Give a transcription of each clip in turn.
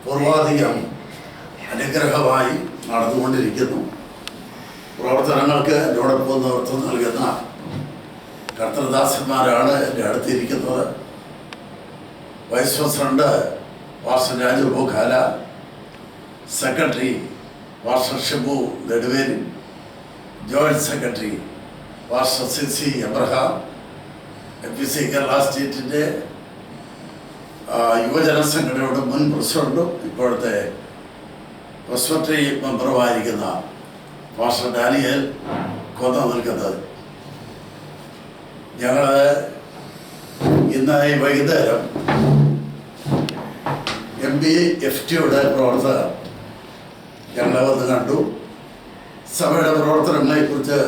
പൂർവാധികം അനുഗ്രഹമായി നടന്നുകൊണ്ടിരിക്കുന്നു. പ്രവർത്തനങ്ങൾക്ക് എന്നോടൊപ്പം നേതൃത്വം നൽകുന്ന കർത്തൃദാസന്മാരാണ് എൻ്റെ അടുത്തിരിക്കുന്നത്. Vice president pastor Raju Bokhala, secretary pastor Shibu Neduveli, joint secretary pastor C എബ്രഹാം, FPC കേരള സ്റ്റേറ്റിൻ്റെ യുവജന സംഘടനയുടെ മുൻ പ്രസിഡന്റും ഇപ്പോഴത്തെ പ്രസ്ബറ്ററി മെമ്പറുമായിരിക്കുന്ന പാസ്റ്റർ ഡാനിയേൽ കൊന്ന നിൽക്കുന്നത്. ഞങ്ങൾ ഇന്ന് ഈ വൈകുന്നേരം MBFTയുടെ പ്രവർത്തകർ ഞങ്ങളെ വന്ന് കണ്ടു. സഭയുടെ പ്രവർത്തനങ്ങളെക്കുറിച്ച്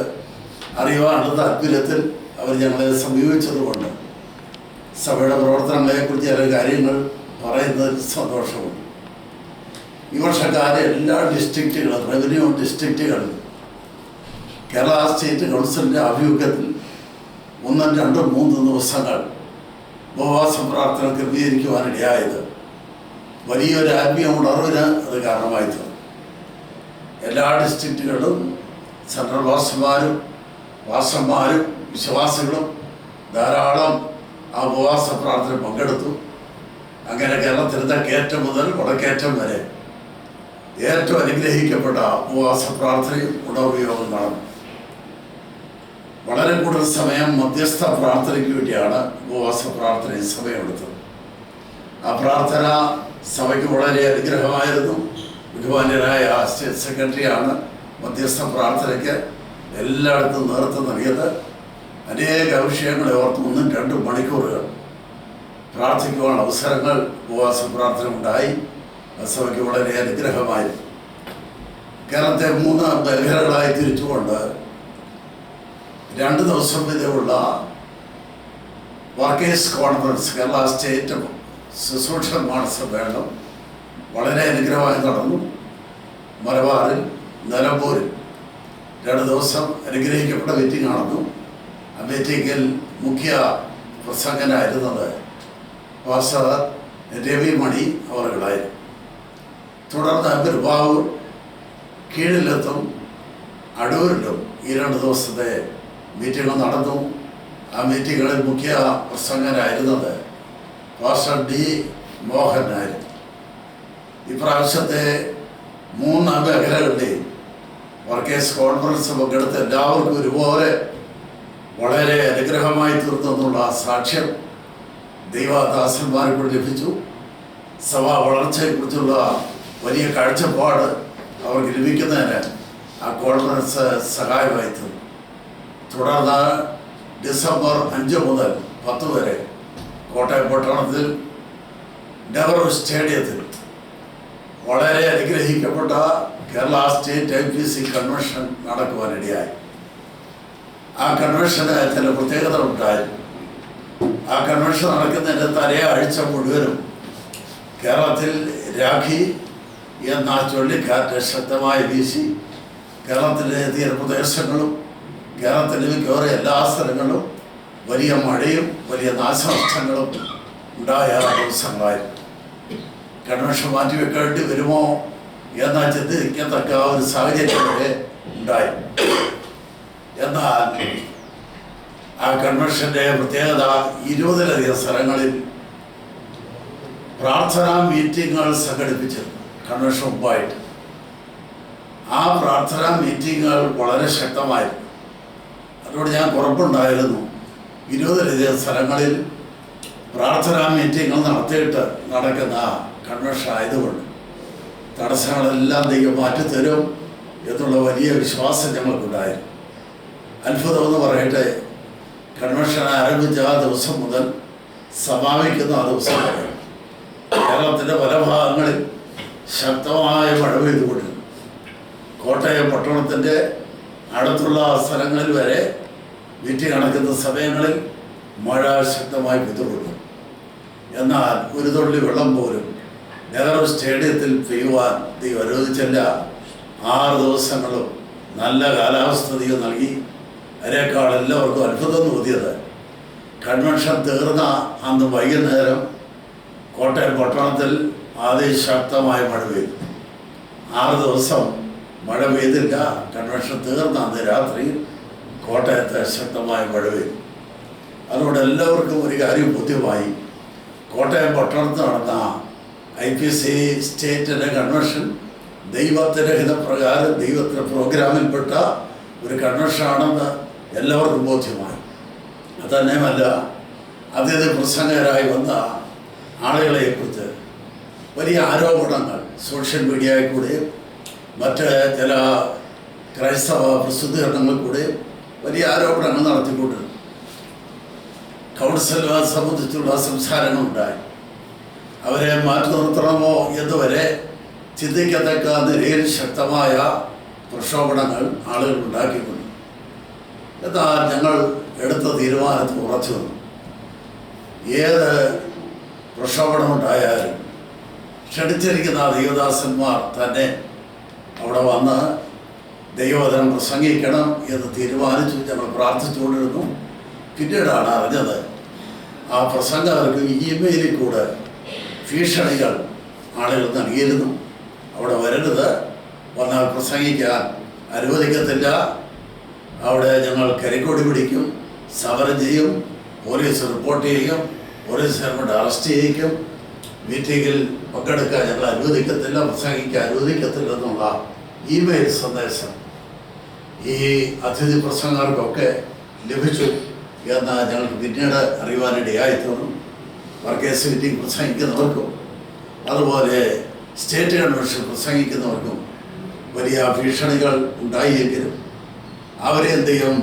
അറിയുവാനുള്ള താല്പര്യത്തിൽ അവർ ഞങ്ങളെ സമീപിച്ചതുകൊണ്ട് സഭയുടെ പ്രവർത്തനങ്ങളെക്കുറിച്ച് ചില കാര്യങ്ങൾ പറയുന്നതിൽ സന്തോഷമുണ്ട്. ഈ വർഷക്കാലം എല്ലാ ഡിസ്ട്രിക്റ്റുകളും റവന്യൂ ഡിസ്ട്രിക്റ്റുകളിലും കേരള സ്റ്റേറ്റ് കൗൺസിലിൻ്റെ ആഭിമുഖ്യത്തിൽ 1, 2, 3 ദിവസങ്ങൾ ഉപവാസ പ്രാർത്ഥന ക്രമീകരിക്കുവാനിടയായത് വലിയൊരു ആത്മീയ ഉണർവിന് അത് കാരണമായി തീർന്നു. എല്ലാ ഡിസ്ട്രിക്റ്റുകളിലും സെൻട്രൽ വാസന്മാരും വിശ്വാസികളും ധാരാളം ആ ഉപവാസ പ്രാർത്ഥന പങ്കെടുത്തു. അങ്ങനെ കേരളത്തിൻ്റെ തെക്കേറ്റം മുതൽ വടക്കേറ്റം വരെ ഏറ്റവും അനുഗ്രഹിക്കപ്പെട്ട ഉപവാസ പ്രാർത്ഥനയും ഉണർവയോഗം നടന്നു. വളരെ കൂടുതൽ സമയം മധ്യസ്ഥ പ്രാർത്ഥനയ്ക്ക് വേണ്ടിയാണ് ഉപവാസ പ്രാർത്ഥനയിൽ സമയമെടുത്തത്. ആ പ്രാർത്ഥന സഭയ്ക്ക് വളരെ അനുഗ്രഹമായിരുന്നു. ബഹുമാന്യനായ സ്റ്റേറ്റ് സെക്രട്ടറിയാണ് മധ്യസ്ഥ പ്രാർത്ഥനയ്ക്ക് എല്ലായിടത്തും നേതൃത്വം നൽകിയത്. അനേക വിഷയങ്ങളെ ഓർത്ത് 1-2 മണിക്കൂറുകൾ പ്രാർത്ഥിക്കുവാനുള്ള അവസരങ്ങൾ ഉപവാസ പ്രാർത്ഥന ഉണ്ടായി. സഭയ്ക്ക് വളരെ അനുഗ്രഹമായിരുന്നു. കേരളത്തെ 3 മേഖലകളായി തിരിച്ചുകൊണ്ട് 2 ദിവസം വരെയുള്ള വർക്കേഴ്സ് കോൺഫറൻസ് കേരള സ്റ്റേറ്റ് ശുശ്രൂഷകന്മാർ സമ്മേളനം വളരെ അനുഗ്രഹമായി നടന്നു. മലബാറിൽ നിലമ്പൂരിൽ 2 ദിവസം അനുഗ്രഹിക്കപ്പെട്ട മീറ്റിംഗ് നടന്നു. ആ മീറ്റിംഗിൽ മുഖ്യ പ്രസംഗനായിരുന്നത് പാസ്റ്റർ രവി മണി അവറുകളായിരുന്നു. തുടർന്ന് പെരുമ്പാവൂർ, കീഴിലത്തും അടൂരിലും ഈ 2 ദിവസത്തെ മീറ്റിംഗ് നടന്നു. ആ മീറ്റിങ്ങുകളിൽ മുഖ്യ പ്രസംഗനായിരുന്നത് പാസ്റ്റർ D. മോഹനായിരുന്നു. ഇപ്രാവശ്യത്തെ 3 മേഖലകളുടെയും വർക്കേഴ്സ് കോൺഫറൻസ് പങ്കെടുത്ത് എല്ലാവർക്കും ഒരുപോലെ വളരെ അനുഗ്രഹമായി തീർന്നെന്നുള്ള സാക്ഷ്യം ദൈവദാസന്മാർക്ക് ലഭിച്ചു. സഭാ വളർച്ചയെക്കുറിച്ചുള്ള വലിയ കാഴ്ചപ്പാട് അവർക്ക് ലഭിക്കുന്നതിന് ആ കോൺഫറൻസ് സഹായമായി തീർന്നു. തുടർന്ന് ഡിസംബർ 5 മുതൽ 10 വരെ കോട്ടയം പട്ടണത്തിൽ നെഹ്റു സ്റ്റേഡിയത്തിൽ വളരെ അനുഗ്രഹിക്കപ്പെട്ട കേരള സ്റ്റേറ്റ് FPC കൺവെൻഷൻ നടക്കുവാനിടയായി. ആ കൺവെൻഷന് ചില പ്രത്യേകത ഉണ്ടായിരുന്നു. ആ കൺവെൻഷൻ നടക്കുന്നതിൻ്റെ തലേ ആഴ്ച മുഴുവനും കേരളത്തിൽ രാഖി എന്ന ചുഴലിക്കാറ്റ് ശക്തമായി വീശി കേരളത്തിലെ തീരപ്രദേശങ്ങളും കേരളത്തിലെ മിക്കവാറും എല്ലാ സ്ഥലങ്ങളിലും വലിയ മഴയും വലിയ നാശനഷ്ടങ്ങളും ഉണ്ടായ ദിവസങ്ങളായിരുന്നു. കൺവെൻഷൻ മാറ്റിവെക്കേണ്ടി വരുമോ എന്ന ചിന്തിക്കത്തക്ക ഒരു സാഹചര്യം വരെ ഉണ്ടായി. എന്നാൽ ആ കൺവെൻഷൻ്റെ പ്രത്യേകത 20ലധികം സ്ഥലങ്ങളിൽ പ്രാർത്ഥനാ മീറ്റിങ്ങുകൾ സംഘടിപ്പിച്ചിരുന്നു. കൺവെൻഷൻ മുമ്പായിട്ട് ആ പ്രാർത്ഥനാ മീറ്റിങ്ങുകൾ വളരെ ശക്തമായിരുന്നു. അതുകൊണ്ട് ഞാൻ ഉറപ്പുണ്ടായിരുന്നു 20ലധികം സ്ഥലങ്ങളിൽ പ്രാർത്ഥനാ മീറ്റിങ്ങുകൾ നടത്തിയിട്ട് നടക്കുന്ന കൺവെൻഷൻ ആയതുകൊണ്ട് തടസ്സങ്ങളെല്ലാം ദൈവം മാറ്റിത്തരും എന്നുള്ള വലിയ വിശ്വാസം ഞങ്ങൾക്കുണ്ടായിരുന്നു. അത്ഭുതമെന്ന് പറയട്ടെ, കൺവെൻഷൻ ആരംഭിച്ച ആ ദിവസം മുതൽ സമാപിക്കുന്ന ആ ദിവസം വരെ കേരളത്തിൻ്റെ പല ഭാഗങ്ങളിൽ ശക്തമായ മഴ പെയ്തുകൊണ്ടിരുന്നു. കോട്ടയം പട്ടണത്തിൻ്റെ അടുത്തുള്ള സ്ഥലങ്ങളിൽ വരെ വീട്ടിൽ നടക്കുന്ന സമയങ്ങളിൽ മഴ ശക്തമായി പെയ്തുകൊണ്ടു. എന്നാൽ ഒരു തുള്ളി വെള്ളം പോലും നെഹ്റു സ്റ്റേഡിയത്തിൽ പെയ്യുവാൻ ദൈവം അനുവദിച്ചില്ല. 6 ദിവസങ്ങളും നല്ല കാലാവസ്ഥ ദൈവം നൽകി. അതിനേക്കാൾ എല്ലാവർക്കും അത്ഭുതം തോന്നിയത് കൺവെൻഷൻ തീർന്ന അന്ന് വൈകുന്നേരം കോട്ടയം പട്ടണത്തിൽ അതിശക്തമായ മഴ പെയ്തു. 6 ദിവസം മഴ പെയ്തില്ല. കൺവെൻഷൻ തീർന്ന അന്ന് രാത്രി കോട്ടയത്ത് ശക്തമായ മഴ പെയ്തു. അതുകൊണ്ട് എല്ലാവർക്കും ഒരു കാര്യം ബോധ്യമായി. കോട്ടയം പട്ടണത്ത് നടന്ന IPC സ്റ്റേറ്റിൻ്റെ കൺവെൻഷൻ ദൈവത്തിൻ്റെ ഹിതപ്രകാരം ദൈവത്തിൻ്റെ പ്രോഗ്രാമിൽപ്പെട്ട ഒരു കൺവെൻഷനാണെന്ന് എല്ലാവർക്കും ബോധ്യമായി. അതുതന്നെയുമല്ല, അതിഥി പ്രസംഗകരായി വന്ന ആളുകളെക്കുറിച്ച് വലിയ ആരോപണങ്ങൾ സോഷ്യൽ മീഡിയയിൽ കൂടെയും മറ്റ് ചില ക്രൈസ്തവ പ്രസിദ്ധീകരണങ്ങളിൽ കൂടെയും വലിയ ആരോപണങ്ങൾ നടത്തിക്കൊണ്ടിരുന്നു. കൗൺസിലുകാരെ സംബന്ധിച്ചുള്ള സംസാരങ്ങളുണ്ടായി. അവരെ മാറ്റി നിർത്തണമോ എന്നുവരെ ചിന്തിക്കത്തക്ക നിലയിൽ ശക്തമായ പ്രക്ഷോഭങ്ങൾ ആളുകൾ ഉണ്ടാക്കിക്കൊണ്ട് എന്നാൽ ഞങ്ങൾ എടുത്ത തീരുമാനത്തിൽ ഉറച്ചു വന്നു. ഏത് പ്രക്ഷോഭമുണ്ടായാലും ക്ഷണിച്ചിരിക്കുന്ന ദൈവദാസന്മാർ തന്നെ അവിടെ വന്ന് ദൈവവചനം പ്രസംഗിക്കണം എന്ന് തീരുമാനിച്ചു. ഞങ്ങൾ പ്രാർത്ഥിച്ചുകൊണ്ടിരുന്നു. പിന്നീടാണ് അറിഞ്ഞത് ആ പ്രസംഗകർക്ക് ഇമെയിലിൽ കൂടെ ഭീഷണികൾ ആളുകൾ നൽകിയിരുന്നു. അവിടെ വരരുത്, വന്നാൽ പ്രസംഗിക്കാൻ അനുവദിക്കത്തില്ല, അവിടെ ഞങ്ങൾ കരിക്കൊടി പിടിക്കും, സമരം ചെയ്യും, പോലീസ് റിപ്പോർട്ട് ചെയ്യും, പോലീസ് ഗവൺമെൻറ് അറസ്റ്റ് ചെയ്യിക്കും, മീറ്റിങ്ങിൽ പങ്കെടുക്കാൻ ഞങ്ങൾ അനുവദിക്കത്തില്ല, പ്രസംഗിക്കാൻ അനുവദിക്കത്തില്ല എന്നുള്ള ഇമെയിൽ സന്ദേശം ഈ അതിഥി പ്രസംഗകർക്കൊക്കെ ലഭിച്ചു എന്ന് ഞങ്ങൾക്ക് പിന്നീട് അറിയുവാനിടയായിത്തീർന്നു. വർക്കേഴ്സ് മീറ്റിംഗ് പ്രസംഗിക്കുന്നവർക്കും അതുപോലെ സ്റ്റേറ്റ് കൺവെൻഷൻ പ്രസംഗിക്കുന്നവർക്കും വലിയ ഭീഷണികൾ ഉണ്ടായെങ്കിലും അവരെ എന്ത് ചെയ്യും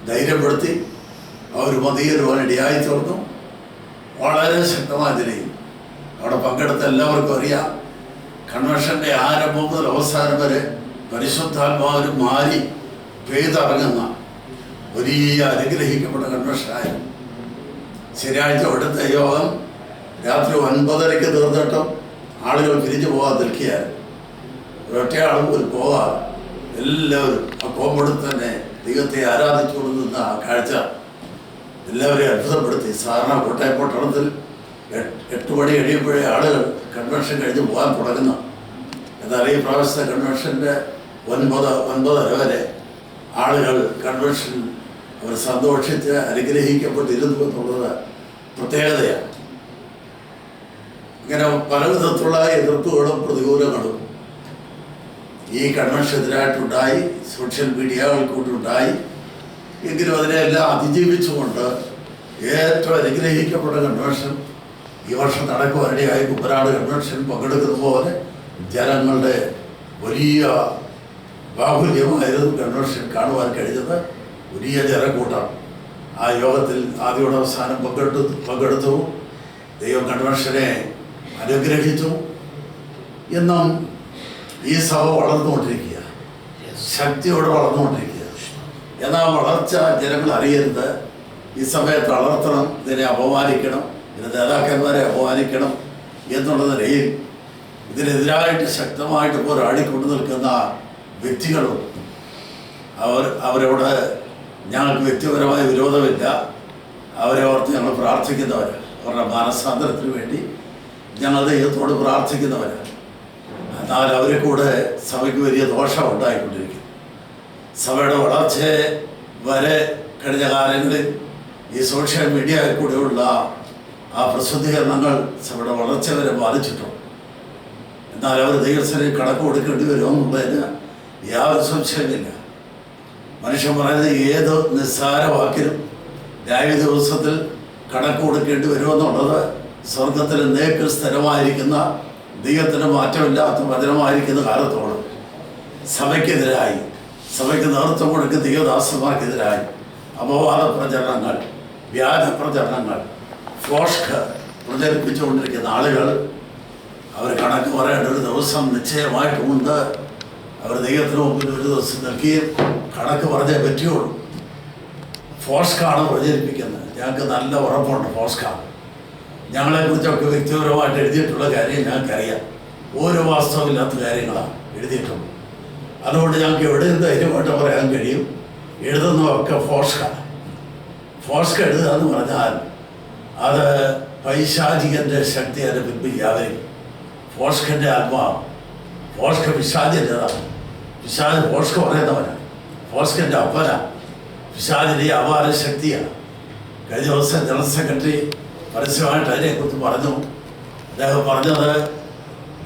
ധൈര്യപ്പെടുത്തി അവർ മതിയേറുവാനിടയായിത്തീർന്നു. വളരെ ശക്തമായ നിലയിൽ അവിടെ പങ്കെടുത്ത എല്ലാവർക്കും അറിയാം, കൺവെൻഷൻ്റെ ആരംഭം മുതൽ അവസാനം വരെ പരിശുദ്ധാത്മാവിന് മാറി പെയ്തിറങ്ങുന്ന വലിയ അനുഗ്രഹിക്കപ്പെട്ട കൺവെൻഷനായിരുന്നു. ശനിയാഴ്ച അവിടുത്തെ യോഗം രാത്രി 9:30 തീർന്നിട്ടും ആളുകൾ പിരിഞ്ഞു പോകാൻ നിൽക്കുകയായിരുന്നു. ഒരൊറ്റയാളും ഒരു പോകാതെ എല്ലാവരും ആ കോമ്പൗണ്ടിൽ തന്നെ ദൈവത്തെ ആരാധിച്ചുകൊണ്ടിരുന്ന ആ കാഴ്ച എല്ലാവരെയും അത്ഭുതപ്പെടുത്തി. സാധാരണ കോട്ടയം പട്ടണത്തിൽ 8 മണി കഴിയുമ്പോഴേ ആളുകൾ കൺവെൻഷൻ കഴിഞ്ഞ് പോകാൻ തുടങ്ങുന്നു. എന്നാൽ ഈ പ്രാവശ്യത്തെ കൺവെൻഷൻ്റെ 9:30 വരെ ആളുകൾ കൺവെൻഷൻ അവർ സന്തോഷിച്ച് അനുഗ്രഹിക്കപ്പെട്ടിരുന്നു എന്നുള്ളത് പ്രത്യേകതയാണ്. ഇങ്ങനെ പല വിധത്തിലുള്ള എതിർപ്പുകളും പ്രതികൂലങ്ങളും ഈ കൺവെൻഷനെതിരായിട്ടുണ്ടായി, സോഷ്യൽ മീഡിയകൾ കൊണ്ടുണ്ടായി. എങ്കിലും അതിനെല്ലാം അതിജീവിച്ചുകൊണ്ട് ഏറ്റവും അനുഗ്രഹിക്കപ്പെട്ട കൺവെൻഷൻ ഈ വർഷം നടക്കുവാനിടയായി. കുമ്പനാട് കൺവെൻഷൻ പങ്കെടുക്കുന്ന പോലെ ജനങ്ങളുടെ വലിയ ബാഹുല്യമായിരുന്നു കൺവെൻഷൻ കാണുവാൻ കഴിഞ്ഞത്. വലിയ ജനക്കൂട്ടം ആ യോഗത്തിൽ ആദ്യയുടെ അവസാനം പങ്കെടുത്തു. ദൈവം കൺവെൻഷനെ അനുഗ്രഹിച്ചു. എന്നും ഈ സഭ വളർന്നുകൊണ്ടിരിക്കുക, ശക്തിയോടെ വളർന്നുകൊണ്ടിരിക്കുക. എന്നാൽ വളർച്ച ജനങ്ങൾ അറിയരുത്. ഈ സഭയെ തളർത്തണം, ഇതിനെ അപമാനിക്കണം, ഇതിൻ്റെ നേതാക്കന്മാരെ അപമാനിക്കണം എന്നുള്ള നിലയിൽ ഇതിനെതിരായിട്ട് ശക്തമായിട്ട് പോരാടിക്കൊണ്ടു നിൽക്കുന്ന വ്യക്തികളും അവരോട് ഞങ്ങൾക്ക് വ്യക്തിപരമായ വിരോധമില്ല. അവരെ ഓർത്ത് ഞങ്ങൾ പ്രാർത്ഥിക്കുന്നവരാണ്. അവരുടെ മാനസാന്തരത്തിന് വേണ്ടി ഞങ്ങൾ ദൈവത്തോട് പ്രാർത്ഥിക്കുന്നവരാണ്. എന്നാൽ അവരെ കൂടെ സഭയ്ക്ക് വലിയ ദോഷം ഉണ്ടായിക്കൊണ്ടിരിക്കും. സഭയുടെ വളർച്ചയെ വരെ കഴിഞ്ഞ കാലങ്ങളിൽ ഈ സോഷ്യൽ മീഡിയയിൽ കൂടെയുള്ള ആ പ്രസിദ്ധീകരണങ്ങൾ സഭയുടെ വളർച്ച വരെ ബാധിച്ചിട്ടുണ്ട്. എന്നാൽ അവർ ദൈവസ്ഥനെ കണക്ക് കൊടുക്കേണ്ടി വരുമെന്നുള്ളതിന് യാതൊരു സംശയമില്ല. മനുഷ്യൻ പറയുന്നത് ഏത് നിസ്സാര വാക്കിനും ന്യായ ദിവസത്തിൽ കണക്ക് കൊടുക്കേണ്ടി വരുമെന്നുള്ളത് സ്വർഗത്തിൽ എന്നേക്കും സ്ഥിരമായിരിക്കുന്ന ദൈവത്തിന് മാറ്റമില്ലാത്ത വചനമായിരിക്കുന്ന കാലത്തോളം സഭയ്ക്കെതിരായി, സഭയ്ക്ക് നേതൃത്വം കൊടുക്കുന്ന ദൈവദാസന്മാർക്കെതിരായി അപവാദ പ്രചരണങ്ങൾ, വ്യാജ പ്രചരണങ്ങൾ, ഫോഷ്ക്ക് പ്രചരിപ്പിച്ചുകൊണ്ടിരിക്കുന്ന ആളുകൾ അവർ കണക്ക് പറയേണ്ട ഒരു ദിവസം നിശ്ചയമായിട്ടുമുണ്ട്. അവർ ദൈവത്തിന് മുമ്പിൽ ഒരു ദിവസം നൽകിയും കണക്ക് പറഞ്ഞേ പറ്റുള്ളൂ. ഫോഷ്കാണ് പ്രചരിപ്പിക്കുന്നത്. ഞങ്ങൾക്ക് നല്ല ഉറപ്പുണ്ട് ഫോഷ്കാണ്. ഞങ്ങളെക്കുറിച്ചൊക്കെ വ്യക്തിപരമായിട്ട് എഴുതിയിട്ടുള്ള കാര്യം ഞങ്ങൾക്കറിയാം. ഓരോ വാസ്തവമില്ലാത്ത കാര്യങ്ങളാണ് എഴുതിയിട്ടുള്ളത്. അതുകൊണ്ട് ഞങ്ങൾക്ക് എവിടെയും ധൈര്യമായിട്ട് പറയാൻ കഴിയും, എഴുതുന്നതൊക്കെ ഫോഷ്കാണ്. ഫോഷ്ക എഴുതുക എന്ന് പറഞ്ഞാൽ അത് പൈശാചികൻ്റെ ശക്തി അതിനെ പിൻപില്ലാതെ ഫോഷ്കൻ്റെ ആത്മാവ്. ഫോഷ്ക പിശാചിൻ്റെതാണ്. പിശാച് ഫോഷ്ക പറയുന്നവനാണ്. ഫോഷ്കൻ്റെ അപ്പന പിശാചിൻ്റെ അപാര ശക്തിയാണ്. കഴിഞ്ഞ ദിവസം ജനറൽ സെക്രട്ടറി പരസ്യമായിട്ട് അതിനെക്കുറിച്ച് പറഞ്ഞു. അദ്ദേഹം പറഞ്ഞത്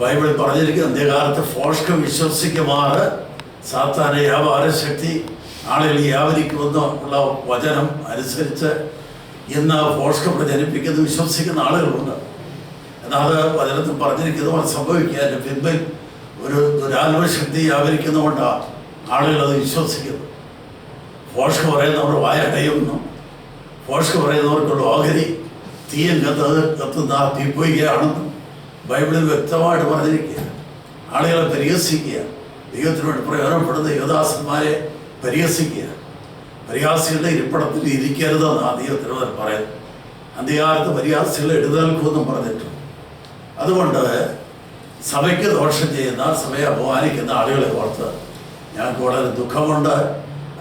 ബൈബിളിൽ പറഞ്ഞിരിക്കുന്ന അന്ത്യകാലത്ത് ഫോഷ്ക വിശ്വസിക്കുമാറ് സാത്താനെ വ്യാപാര ശക്തി ആളുകൾ വ്യാപരിക്കുമെന്ന് ഉള്ള വചനം അനുസരിച്ച് ഇന്ന് ഫോഷ്ക പ്രചരിപ്പിക്കുന്ന വിശ്വസിക്കുന്ന ആളുകളുണ്ട്. എന്നാൽ അത് വചനത്തിൽ പറഞ്ഞിരിക്കുന്നത് സംഭവിക്കുക. അതിൻ്റെ പിൻപിൽ ഒരു ദുരാത്മശക്തി വ്യാപരിക്കുന്നതുകൊണ്ടാണ് ആളുകൾ അത് വിശ്വസിക്കുന്നത്. ഫോഷ്ക പറയുന്നവർ വായടയുന്നു. ഫോഷ്ക പറയുന്നവർക്കുള്ള ഓഹരി തീയം കത്തുന്ന തീപ്പൊയ്കയാണെന്നും ബൈബിളിൽ വ്യക്തമായിട്ട് പറഞ്ഞിരിക്കുക. ആളുകളെ പരിഹസിക്കുക, ദൈവത്തിനോട് പ്രയോജനപ്പെടുന്ന യുവദാസന്മാരെ പരിഹസിക്കുക. പരിഹാസികളുടെ ഇരിപ്പിടത്തിൽ ഇരിക്കരുതെന്നാണ് ദൈവത്തിനോട് പറയുന്നത്. അന്ത്യകാലത്ത് പരിഹാസികളെ എഴുന്നേൽക്കുമെന്നും പറഞ്ഞിട്ടുണ്ട്. അതുകൊണ്ട് സഭയ്ക്ക് ദോഷം ചെയ്യുന്ന, സഭയെ അപമാനിക്കുന്ന ആളുകളെ ഓർത്ത് ഞങ്ങൾക്ക് വളരെ ദുഃഖമുണ്ട്.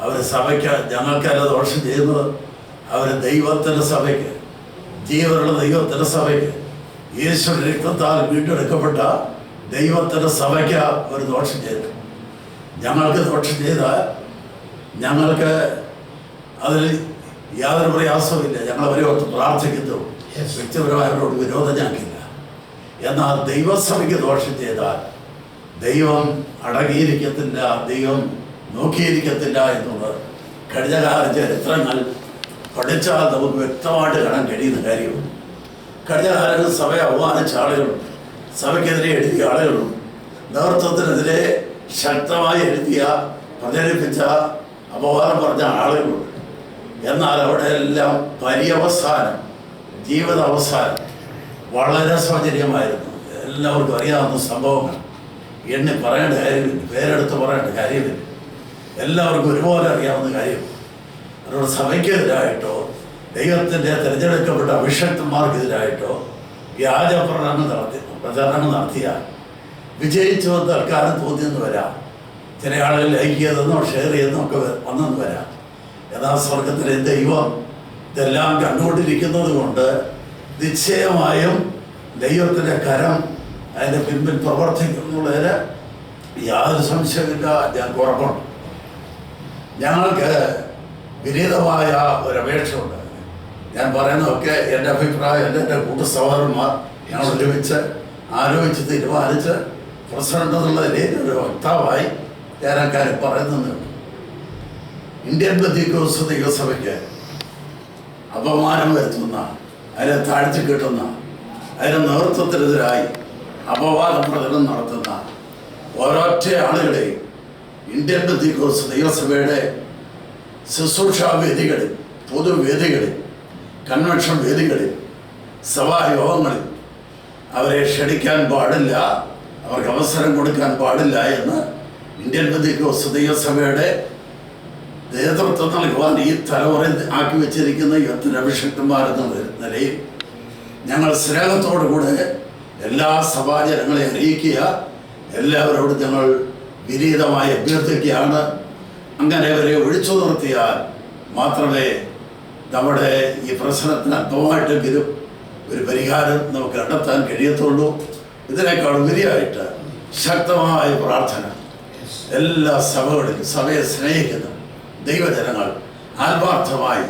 അവർ സഭയ്ക്ക് ഞങ്ങൾക്കല്ല ദോഷം ചെയ്യുന്നത്. അവർ ദൈവത്തിൻ്റെ സഭയ്ക്ക്, ജീവനുള്ള ദൈവത്തിൻ്റെ സഭയ്ക്ക്, യേശുവിന്റെ രക്തത്താൽ വീണ്ടെടുക്കപ്പെട്ട ദൈവത്തിൻ്റെ സഭയ്ക്ക് ഒരു ദോഷം ചെയ്തു. ഞങ്ങൾക്ക് ദോഷം ചെയ്താൽ ഞങ്ങൾക്ക് അതിൽ യാതൊരു പ്രയാസവുമില്ല. ഞങ്ങളവരെ ഓർത്ത് പ്രാർത്ഥിക്കുന്നു. വ്യക്തിപരമായവരോട് വിരോധം ഞങ്ങൾക്കില്ല. എന്നാൽ ദൈവസഭയ്ക്ക് ദോഷം ചെയ്താൽ ദൈവം അടങ്ങിയിരിക്കത്തില്ല, ദൈവം നോക്കിയിരിക്കത്തില്ല എന്നുള്ളത് കഴിഞ്ഞ കാല ചരിത്രങ്ങൾ പഠിച്ചാൽ നമുക്ക് വ്യക്തമായിട്ട് കാണാൻ കഴിയുന്ന കാര്യമാണ്. കഴിഞ്ഞ കാലങ്ങളിൽ സഭയെ അപമാനിച്ച ആളുകളുണ്ട്, സഭയ്ക്കെതിരെ എഴുതിയ ആളുകളുണ്ട്, നേതൃത്വത്തിനെതിരെ ശക്തമായി എഴുതിയ, പ്രചരിപ്പിച്ച, അപവാദം പറഞ്ഞ ആളുകളുണ്ട്. എന്നാൽ അവിടെ എല്ലാം പര്യവസാനം, ജീവിത അവസാനം വളരെ സൗജന്യമായിരുന്നു. എല്ലാവർക്കും അറിയാവുന്ന സംഭവങ്ങൾ, എണ്ണി പറയേണ്ട കാര്യമില്ല, പേരെടുത്ത് പറയേണ്ട കാര്യമില്ല, എല്ലാവർക്കും ഒരുപോലെ അറിയാവുന്ന കാര്യം. അതുകൊണ്ട് സഭയ്ക്കെതിരായിട്ടോ ദൈവത്തിൻ്റെ തിരഞ്ഞെടുക്കപ്പെട്ട അഭിഷക്തന്മാർക്കെതിരായിട്ടോ വ്യാജ പ്രചരണങ്ങൾ നടത്തിയാൽ വിജയിച്ചു തൽക്കാലം തോന്നിയെന്ന് വരാം. ചില ആളുകൾ ലൈക്ക് ചെയ്തെന്നോ ഷെയർ ചെയ്തെന്നോ ഒക്കെ വന്നെന്ന് വരാം. എന്നാൽ സ്വർഗത്തിലെ ദൈവം ഇതെല്ലാം കണ്ടുകൊണ്ടിരിക്കുന്നത് കൊണ്ട് നിശ്ചയമായും ദൈവത്തിൻ്റെ കരം അതിൻ്റെ പിൻപിൽ പ്രവർത്തിക്കുന്നുള്ളതിന് യാതൊരു സംശയമില്ല. ഞങ്ങൾക്ക് ഉറപ്പുണ്ട്. ഞങ്ങൾക്ക് വിനീതമായ ഒരപേക്ഷയുണ്ട്. ഞാൻ പറയുന്നതൊക്കെ എൻ്റെ അഭിപ്രായം, എൻ്റെ കൂട്ടു സഹോദരന്മാർ ഞങ്ങൾ ഒരുമിച്ച് ആലോചിച്ച് തീരുമാനിച്ച് പ്രസിഡന്റ് എന്നുള്ള നിലയിൽ ഒരു വക്താവായി ഞാൻ അക്കാര്യം പറയുന്നുണ്ട്. ഇന്ത്യൻ പെന്തക്കോസ്ത് ദൈവസഭയ്ക്ക് അപമാനം വരുത്തുന്ന, അതിനെ താഴ്ത്തി കിട്ടുന്ന, അതിൻ്റെ നേതൃത്വത്തിനെതിരായി അപവാദ പ്രചരണം നടത്തുന്ന ഓരോറ്റ ആളുകളെയും ഇന്ത്യൻ പെന്തക്കോസ്ത് ദൈവസഭയുടെ ശുശ്രൂഷാ വേദികളിൽ, പൊതുവേദികളിൽ, കൺവെൻഷൻ വേദികളിൽ, സഭായോഗങ്ങളിൽ അവരെ ക്ഷണിക്കാൻ പാടില്ല, അവർക്ക് അവസരം കൊടുക്കാൻ പാടില്ല എന്ന് ഇന്ത്യൻ പെന്തക്കോസ്ത് ദൈവസഭയുടെ നേതൃത്വം നൽകുവാൻ ഈ തലമുറ ആക്കി വെച്ചിരിക്കുന്ന യുവത്തിന് അഭിഷക്തന്മാരെന്ന നിലയിൽ ഞങ്ങൾ സ്നേഹത്തോടുകൂടെ എല്ലാ സഭാജനങ്ങളെ അറിയിക്കുക, എല്ലാവരോടും ഞങ്ങൾ വിനീതമായി അഭ്യർത്ഥിക്കുകയാണ്. അങ്ങനെ അവരെ ഒഴിച്ചു നിർത്തിയാൽ മാത്രമേ നമ്മുടെ ഈ പ്രശ്നത്തിന് അല്പമായിട്ടെങ്കിലും ഒരു പരിഹാരം നമുക്ക് കണ്ടെത്താൻ കഴിയത്തുള്ളൂ. ഇതിനേക്കാൾ ഉപരിയായിട്ട് ശക്തമായ പ്രാർത്ഥന എല്ലാ സഭകളിലും, സഭയെ സ്നേഹിക്കുന്ന ദൈവജനങ്ങൾ ആത്മാർത്ഥമായി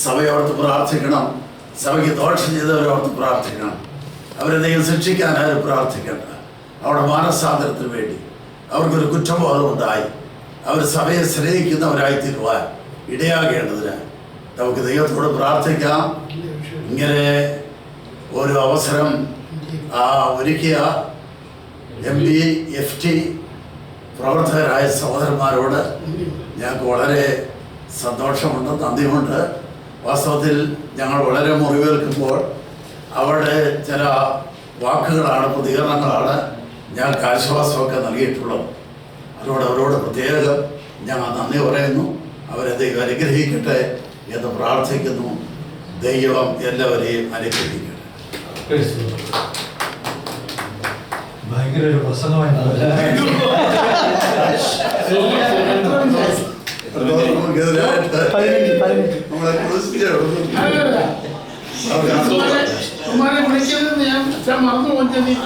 സഭയോർത്ത് പ്രാർത്ഥിക്കണം. സഭയ്ക്ക് ദോഷം ചെയ്തവരോർത്ത് പ്രാർത്ഥിക്കണം. അവരെ ദൈവം ശിക്ഷിക്കാനായി പ്രാർത്ഥിക്കേണ്ട. അവിടെ മാനസാന്തരത്തിന് വേണ്ടി അവർക്കൊരു കുറ്റബോധം ഉണ്ടായി അവർ സഭയെ സ്നേഹിക്കുന്നവരായി തീരുവാൻ ഇടയാകേണ്ടതിന് നമുക്ക് ദൈവത്തോട് പ്രാർത്ഥിക്കാം. ഇങ്ങനെ ഒരു അവസരം ഒരുക്കിയ MBFT പ്രവർത്തകരായ സഹോദരന്മാരോട് ഞങ്ങൾക്ക് വളരെ സന്തോഷമുണ്ട്, നന്ദിയുണ്ട്. വാസ്തവത്തിൽ ഞങ്ങൾ വളരെ മുറിവേൽക്കുമ്പോൾ അവരുടെ ചില വാക്കുകളാണ്, പ്രതികരണങ്ങളാണ് ഞങ്ങൾക്ക് ആശ്വാസമൊക്കെ നൽകിയിട്ടുള്ളത്. അതുകൊണ്ട് അവരോട് പ്രത്യേകം ഞങ്ങൾ നന്ദി പറയുന്നു. അവരെ ദൈവം അനുഗ്രഹിക്കട്ടെ എന്ന് പ്രാർത്ഥിക്കുന്നു. ദൈവം എല്ലാവരെയും അനുഗ്രഹിക്കട്ടെ. ഭയങ്കര ഒരു പ്രസംഗമായി നമ്മളെ ഉമ്മാനെ വിളിക്കരുതെന്ന് ഞാൻ മറന്നു പോയി.